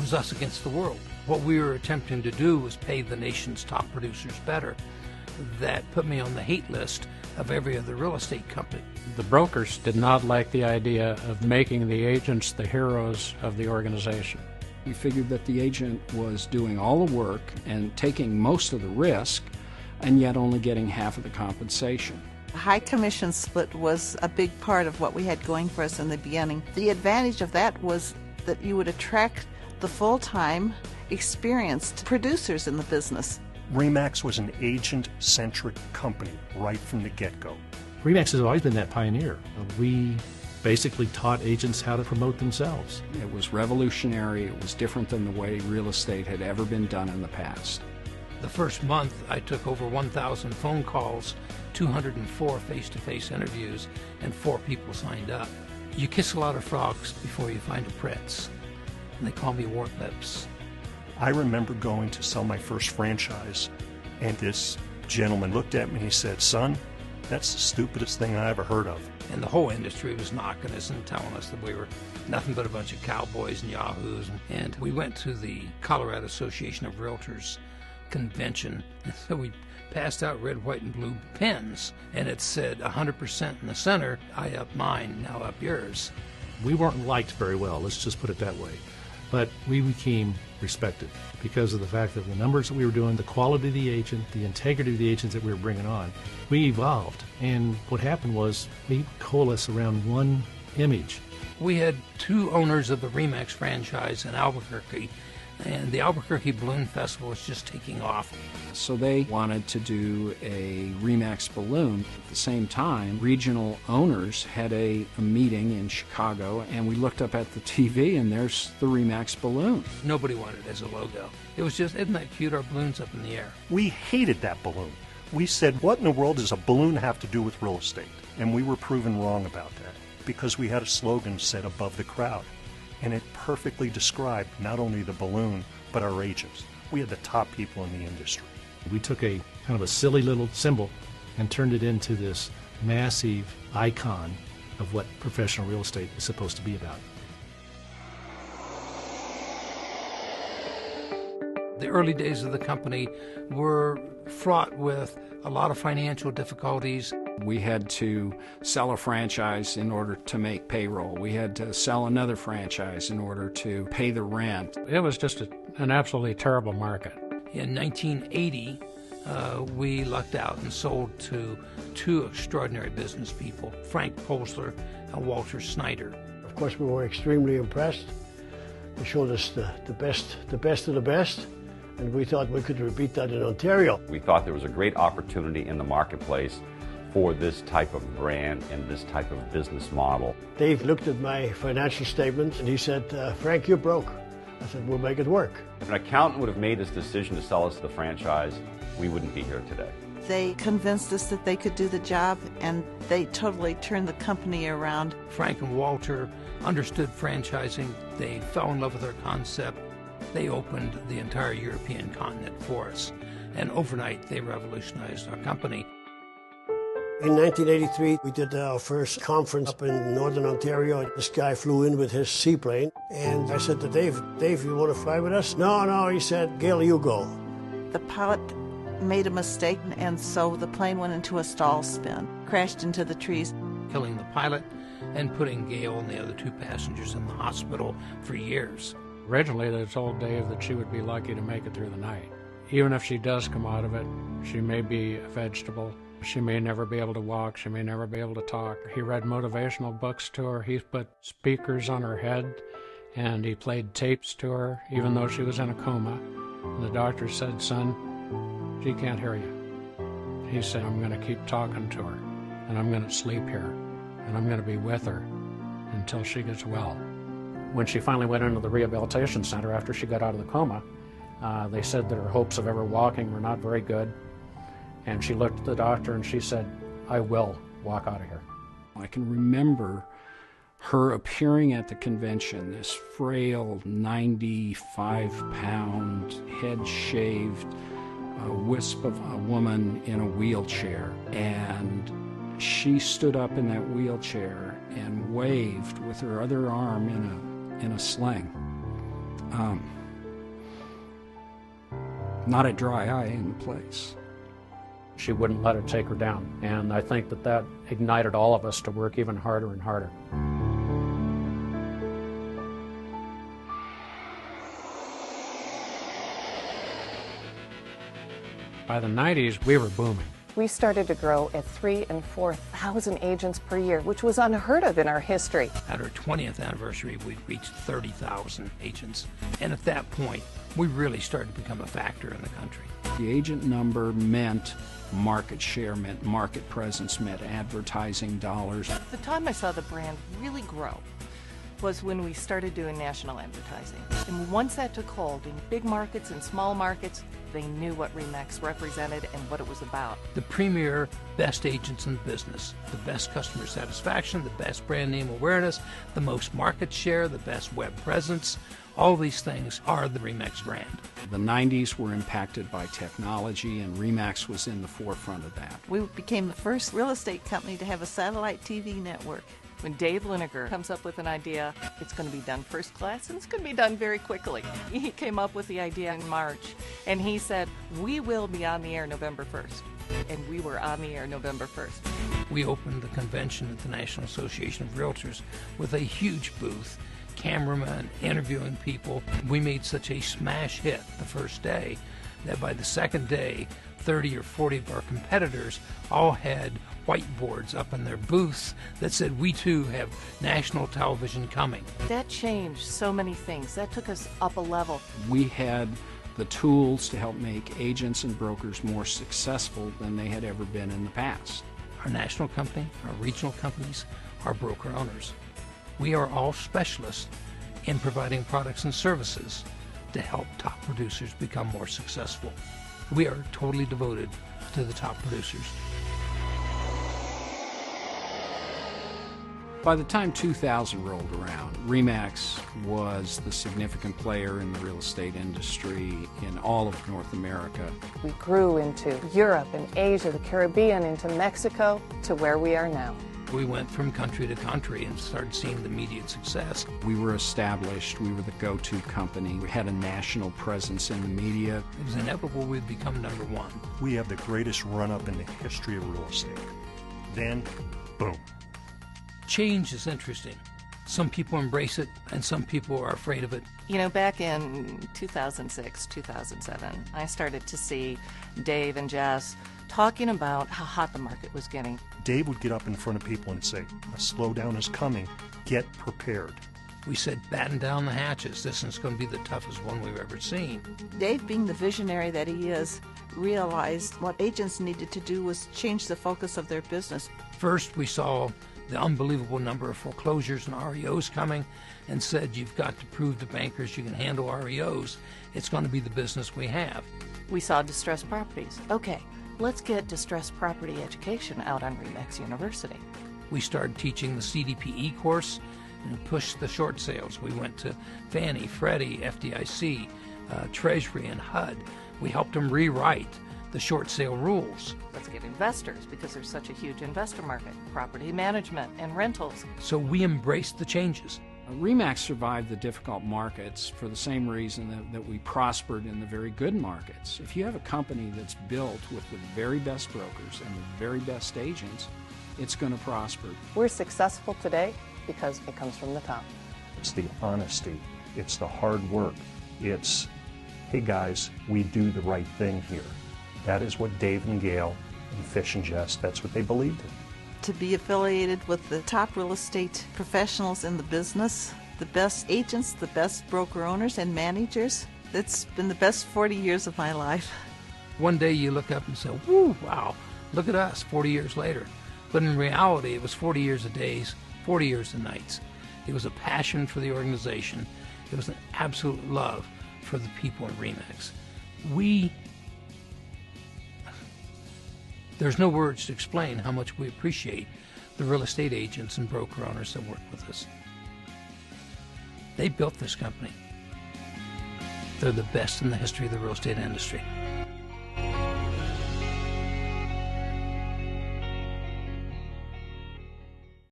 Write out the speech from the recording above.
was us against the world. What we were attempting to do was pay the nation's top producers better. That put me on the hate list of every other real estate company. The brokers did not like the idea of making the agents the heroes of the organization. We figured that the agent was doing all the work and taking most of the risk, and yet only getting half of the compensation. The high commission split was a big part of what we had going for us in the beginning. The advantage of that was that you would attract the full-time, experienced producers in the business. RE/MAX was an agent-centric company right from the get-go. RE/MAX has always been that pioneer. We basically taught agents how to promote themselves. It was revolutionary. It was different than the way real estate had ever been done in the past. The first month, I took over 1,000 phone calls, 204 face-to-face interviews, and 4 people signed up. You kiss a lot of frogs before you find a prince, and they call me Wart Lips. I remember going to sell my first franchise, and this gentleman looked at me and he said, "Son, that's the stupidest thing I ever heard of." And the whole industry was knocking us and telling us that we were nothing but a bunch of cowboys and yahoos. And we went to the Colorado Association of Realtors convention, and so we passed out red, white, and blue pens, and it said 100% in the center. I up mine, now up yours. We weren't liked very well, let's just put it that way. But we became respected because of the fact that the numbers that we were doing, the quality of the agent, the integrity of the agents that we were bringing on, we evolved. And what happened was we coalesced around one image. We had 2 owners of the RE/MAX franchise in Albuquerque, and the Albuquerque Balloon Festival was just taking off. So they wanted to do a RE/MAX balloon. At the same time, regional owners had a meeting in Chicago, and we looked up at the TV, and there's the RE/MAX balloon. Nobody wanted it as a logo. It was just, isn't that cute, our balloon's up in the air. We hated that balloon. We said, what in the world does a balloon have to do with real estate? And we were proven wrong about that because we had a slogan said above the crowd. And it perfectly described not only the balloon, but our agents. We had the top people in the industry. We took a kind of a silly little symbol and turned it into this massive icon of what professional real estate is supposed to be about. The early days of the company were fraught with a lot of financial difficulties. We had to sell a franchise in order to make payroll. We had to sell another franchise in order to pay the rent. It was just an absolutely terrible market. In 1980, we lucked out and sold to 2 extraordinary business people, Frank Polsler and Walter Snyder. Of course, we were extremely impressed. They showed us the best of the best, and we thought we could repeat that in Ontario. We thought there was a great opportunity in the marketplace for this type of brand and this type of business model. Dave looked at my financial statements and he said, "Frank, you're broke." I said, "We'll make it work." If an accountant would have made this decision to sell us the franchise, we wouldn't be here today. They convinced us that they could do the job, and they totally turned the company around. Frank and Walter understood franchising. They fell in love with our concept. They opened the entire European continent for us, and overnight they revolutionized our company. In 1983, we did our first conference up in Northern Ontario. This guy flew in with his seaplane, and I said to Dave, "You want to fly with us?" No, he said, "Gail, you go." The pilot made a mistake, and so the plane went into a stall spin, crashed into the trees. Killing the pilot and putting Gail and the other 2 passengers in the hospital for years. Originally, they told Dave that she would be lucky to make it through the night. Even if she does come out of it, she may be a vegetable. She may never be able to walk. She may never be able to talk. He read motivational books to her. He put speakers on her head, and he played tapes to her, even though she was in a coma. And the doctor said, "Son, she can't hear you." He said, "I'm going to keep talking to her, and I'm going to sleep here, and I'm going to be with her until she gets well." When she finally went into the rehabilitation center after she got out of the coma, they said that her hopes of ever walking were not very good. And she looked at the doctor and she said, "I will walk out of here." I can remember her appearing at the convention, this frail 95-pound, head-shaved wisp of a woman in a wheelchair. And she stood up in that wheelchair and waved with her other arm in a sling. not a dry eye in the place. She wouldn't let it take her down, and I think that ignited all of us to work even harder and harder. By the 90s, we were booming. We started to grow at 3,000 and 4,000 agents per year, which was unheard of in our history. At our 20th anniversary, we reached 30,000 agents. And at that point, we really started to become a factor in the country. The agent number meant market share, meant market presence, meant advertising dollars. The time I saw the brand really grow was when we started doing national advertising. And once that took hold in big markets and small markets, they knew what RE/MAX represented and what it was about. The premier best agents in business, the best customer satisfaction, the best brand name awareness, the most market share, the best web presence, all these things are the RE/MAX brand. The 90s were impacted by technology, and RE/MAX was in the forefront of that. We became the first real estate company to have a satellite TV network. When Dave Lineker comes up with an idea, it's going to be done first class and it's going to be done very quickly. He came up with the idea in March and he said, we will be on the air November 1st. And we were on the air November 1st. We opened the convention at the National Association of Realtors with a huge booth, cameramen interviewing people. We made such a smash hit the first day that by the second day, 30 or 40 of our competitors all had whiteboards up in their booths that said, we too have national television coming. That changed so many things. That took us up a level. We had the tools to help make agents and brokers more successful than they had ever been in the past. Our national company, our regional companies, our broker owners. We are all specialists in providing products and services to help top producers become more successful. We are totally devoted to the top producers. By the time 2000 rolled around, RE/MAX was the significant player in the real estate industry in all of North America. We grew into Europe and Asia, the Caribbean, into Mexico, to where we are now. We went from country to country and started seeing the immediate success. We were established. We were the go-to company. We had a national presence in the media. It was inevitable we'd become number one. We have the greatest run-up in the history of real estate. Then, boom. Change is interesting. Some people embrace it, and some people are afraid of it. You know, back in 2006, 2007, I started to see Dave and Jess talking about how hot the market was getting. Dave would get up in front of people and say, a slowdown is coming. Get prepared. We said, batten down the hatches. This is going to be the toughest one we've ever seen. Dave, being the visionary that he is, realized what agents needed to do was change the focus of their business. First, we saw the unbelievable number of foreclosures and REOs coming and said, you've got to prove to bankers you can handle REOs. It's going to be the business we have. We saw distressed properties. Okay, let's get distressed property education out on RE/MAX University. We started teaching the CDPE course and pushed the short sales. We went to Fannie, Freddie, FDIC, Treasury, and HUD. We helped them rewrite the short sale rules. Let's get investors, because there's such a huge investor market, property management and rentals. So we embraced the changes. RE/MAX survived the difficult markets for the same reason that we prospered in the very good markets. If you have a company that's built with the very best brokers and the very best agents, it's going to prosper. We're successful today because it comes from the top. It's the honesty. It's the hard work. It's, hey guys, we do the right thing here. That is what Dave and Gail and Fish and Jess, that's what they believed in. To be affiliated with the top real estate professionals in the business, the best agents, the best broker owners and managers, it's been the best 40 years of my life. One day you look up and say, woo, wow, look at us 40 years later. But in reality, it was 40 years of days, 40 years of nights. It was a passion for the organization. It was an absolute love for the people in RE/MAX. There's no words to explain how much we appreciate the real estate agents and broker owners that work with us. They built this company. They're the best in the history of the real estate industry.